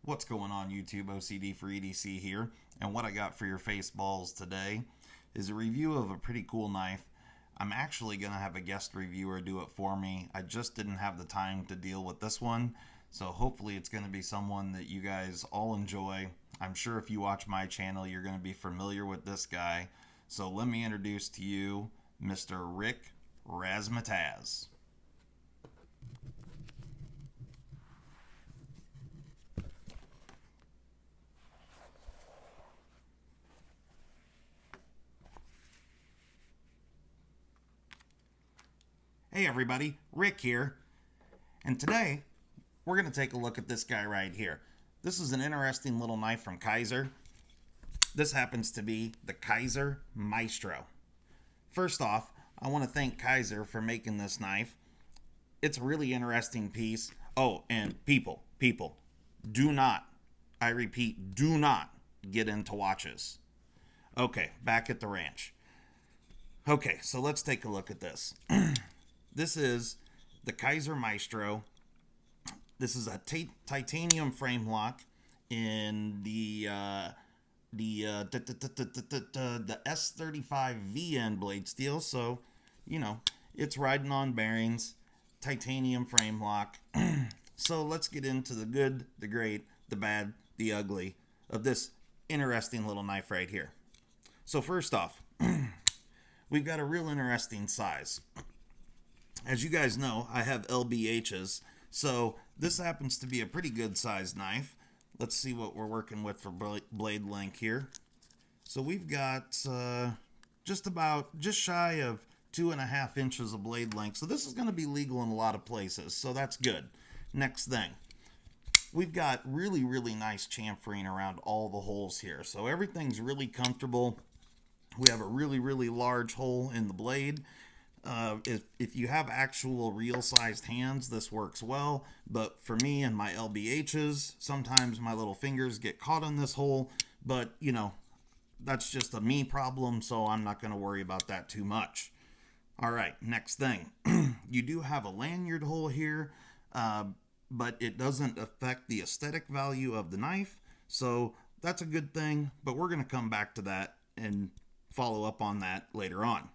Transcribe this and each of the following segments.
What's going on YouTube? OCD for EDC here, and what I got for your face balls today is a review of a pretty cool knife. I'm actually going to have a guest reviewer do it for me. I just didn't have the time to deal with this one, so hopefully it's going to be someone that you guys all enjoy. I'm sure if you watch my channel you're going to be familiar with this guy. So let me introduce to you Mr. Rick Razmatazz. Hey everybody, Rick here, and today we're going to take a look at this guy right here. This is an interesting little knife from Kizer. This happens to be the Kizer Maestro. First off, I want to thank Kizer for making this knife. It's a really interesting piece. Oh, and people, do not, I repeat, do not get into watches. Okay, back at the ranch. Okay, so let's take a look at this. This is the Kaiser Maestro. This is a titanium frame lock in the S35 VN blade steel. So, you know, it's riding on bearings, titanium frame lock. So let's get into the good, the great, the bad, the ugly of this interesting little knife right here. So first off, we've got a real interesting size. As you guys know, I have LBHs, so this happens to be a pretty good sized knife. Let's see what we're working with for blade length here. So we've got just shy of 2.5 inches of blade length. So this is going to be legal in a lot of places, so that's good. Next thing, we've got really nice chamfering around all the holes here. So everything's really comfortable. We have a really large hole in the blade. If you have actual real sized hands, this works well, but for me and my LBHs, sometimes my little fingers get caught in this hole, but you know, that's just a me problem, so I'm not going to worry about that too much. All right, next thing. You do have a lanyard hole here, but it doesn't affect the aesthetic value of the knife, so that's a good thing, but we're going to come back to that and follow up on that later on.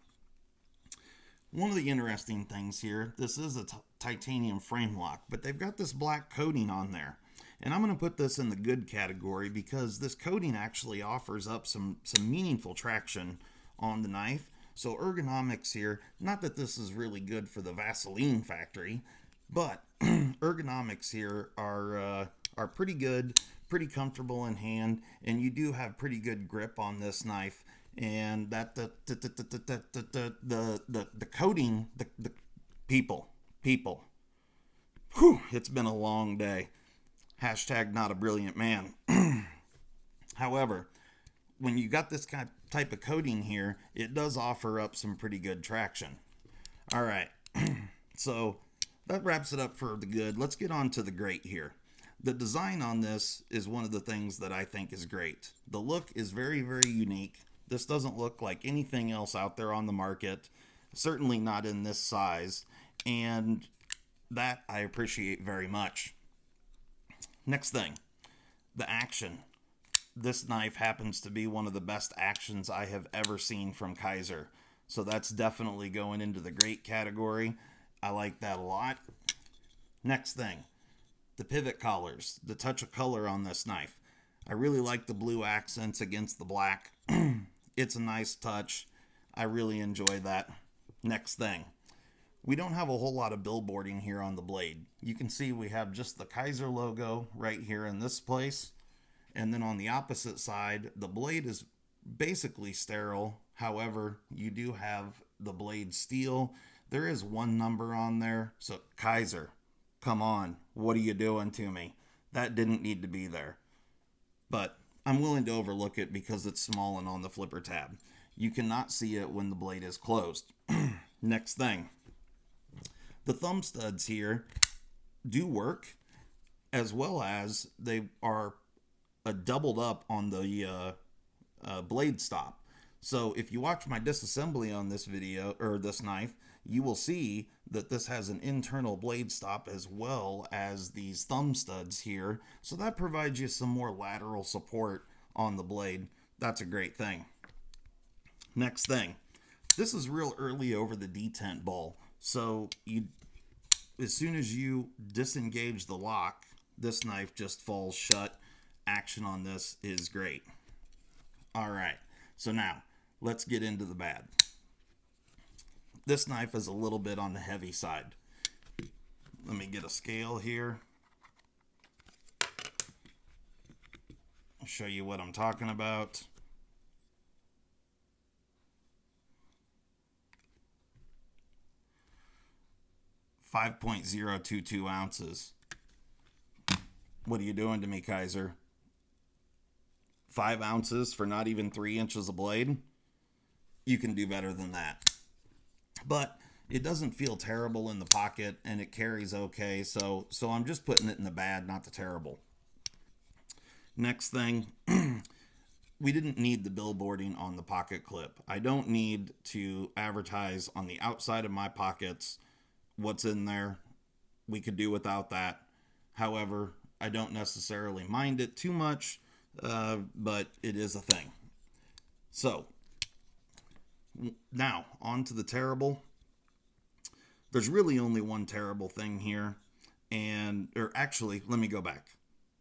One of the interesting things here, this is a titanium frame lock, but they've got this black coating on there. And I'm going to put this in the good category because this coating actually offers up some meaningful traction on the knife. So ergonomics here, not that this is really good for the Vaseline factory, but ergonomics here are pretty good, pretty comfortable in hand, and you do have pretty good grip on this knife. And that the coating, the people. Whew, it's been a long day. Hashtag not a brilliant man. However, when you got this kind of type of coating here, it does offer up some pretty good traction. All right, so that wraps it up for the good. Let's get on to the great here. The design on this is one of the things that I think is great. The look is very unique. This doesn't look like anything else out there on the market, certainly not in this size, and that I appreciate very much. Next thing, the action. This knife happens to be one of the best actions I have ever seen from Kizer, so that's definitely going into the great category. I like that a lot. Next thing, the pivot collars, the touch of color on this knife. I really like the blue accents against the black. It's a nice touch. I really enjoy that. Next thing, we don't have a whole lot of billboarding here on the blade. You can see we have just the Kizer logo right here in this place. And then on the opposite side, the blade is basically sterile. However, you do have the blade steel. There is one number on there. So Kizer, come on. What are you doing to me? That didn't need to be there. But I'm willing to overlook it because it's small and on the flipper tab. You cannot see it when the blade is closed. Next thing. The thumb studs here do work, as well as they are doubled up on the blade stop. So if you watch my disassembly on this video, or this knife, you will see that this has an internal blade stop as well as these thumb studs here. So that provides you some more lateral support on the blade. That's a great thing. Next thing, this is real early over the detent ball. So as soon as you disengage the lock, this knife just falls shut. Action on this is great. All right, so now let's get into the bad. This knife is a little bit on the heavy side. Let me get a scale here. I'll show you what I'm talking about. .022 ounces. What are you doing to me, Kaiser? 5 ounces for not even 3 inches of blade? You can do better than that. But it doesn't feel terrible in the pocket, and it carries okay. So I'm just putting it in the bad, not the terrible. Next thing, we didn't need the billboarding on the pocket clip. I don't need to advertise on the outside of my pockets what's in there. We could do without that. However, I don't necessarily mind it too much, but it is a thing. So now on to the terrible. There's really only one terrible thing here, or actually, let me go back.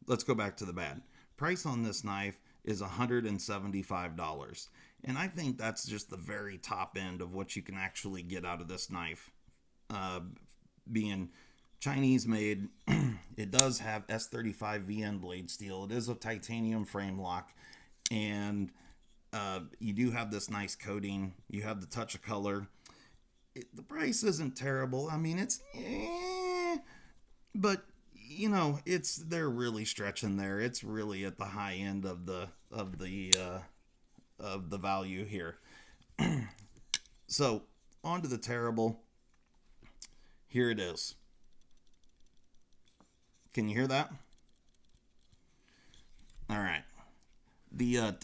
Let's go back to the bad. Price on this knife is $175, and I think that's just the very top end of what you can actually get out of this knife. Being Chinese made, it does have S35 VN blade steel. It is a titanium frame lock, and you do have this nice coating. You have the touch of color. The price isn't terrible. I mean, it's but you know, they're really stretching there. It's really at the high end of the value here. So on to the terrible. Here it is. Can you hear that? All right. The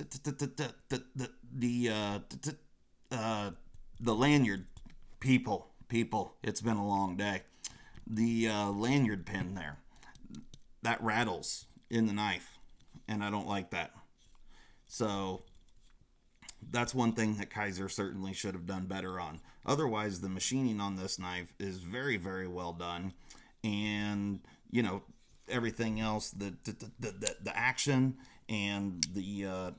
lanyard, people, it's been a long day. The lanyard pin there, that rattles in the knife, and I don't like that. So that's one thing that Kizer certainly should have done better on. Otherwise, the machining on this knife is very, very well done, and you know, everything else, the action and the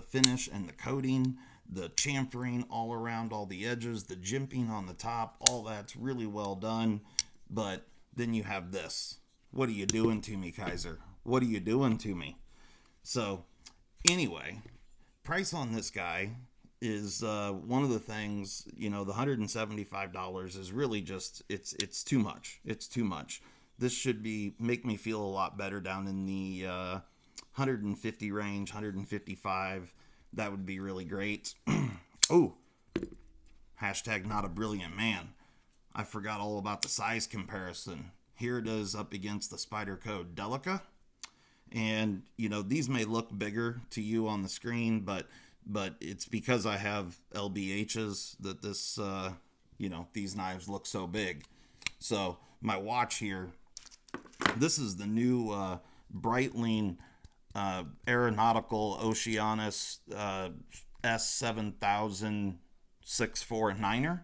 finish and the coating, the chamfering all around all the edges, the jimping on the top, all that's really well done. But then you have this. What are you doing to me, Kizer? What are you doing to me? So anyway, price on this guy is one of the things, you know, the $175 is really just, it's too much. It's too much. This should make me feel a lot better down in the 150 range, 155. That would be really great. Oh, hashtag not a brilliant man. I forgot all about the size comparison. Here it is up against the Spyderco Delica. And, you know, these may look bigger to you on the screen, but it's because I have LBHs that this, you know, these knives look so big. So my watch here, this is the new Breitling Aeronautical Oceanus S7000 649er,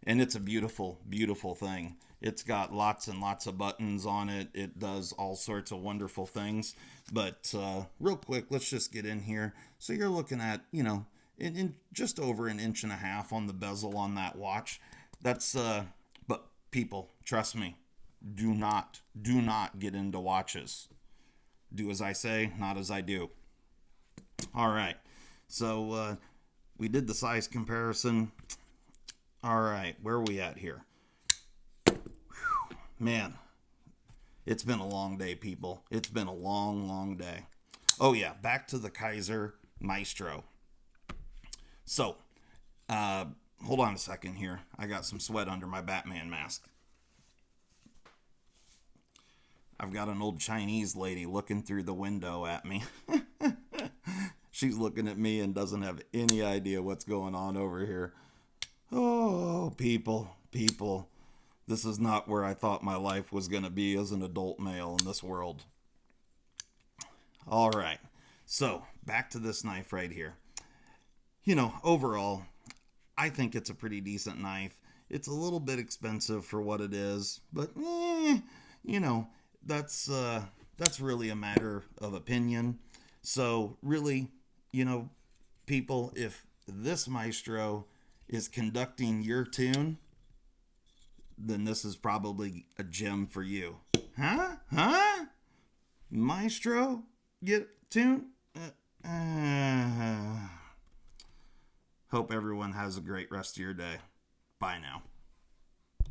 and it's a beautiful, beautiful thing. It's got lots and lots of buttons on it. It does all sorts of wonderful things. But real quick, let's just get in here. So you're looking at, you know, in just over 1.5 inches on the bezel on that watch. That's but people, trust me, do not get into watches. Do as I say, not as I do. All right, so we did the size comparison. All right, where are we at here? Whew, man, it's been a long day, people. It's been a long, long day. Oh yeah, back to the Kizer Maestro. So, hold on a second here. I got some sweat under my Batman mask. I've got an old Chinese lady looking through the window at me. She's looking at me and doesn't have any idea what's going on over here. Oh, people. people, this is not where I thought my life was going to be as an adult male in this world. All right, so back to this knife right here. Overall, I think it's a pretty decent knife. It's a little bit expensive for what it is, but that's really a matter of opinion. So really, people, if this maestro is conducting your tune, then this is probably a gem for you. Huh? Maestro? Get tune? Hope everyone has a great rest of your day. Bye now.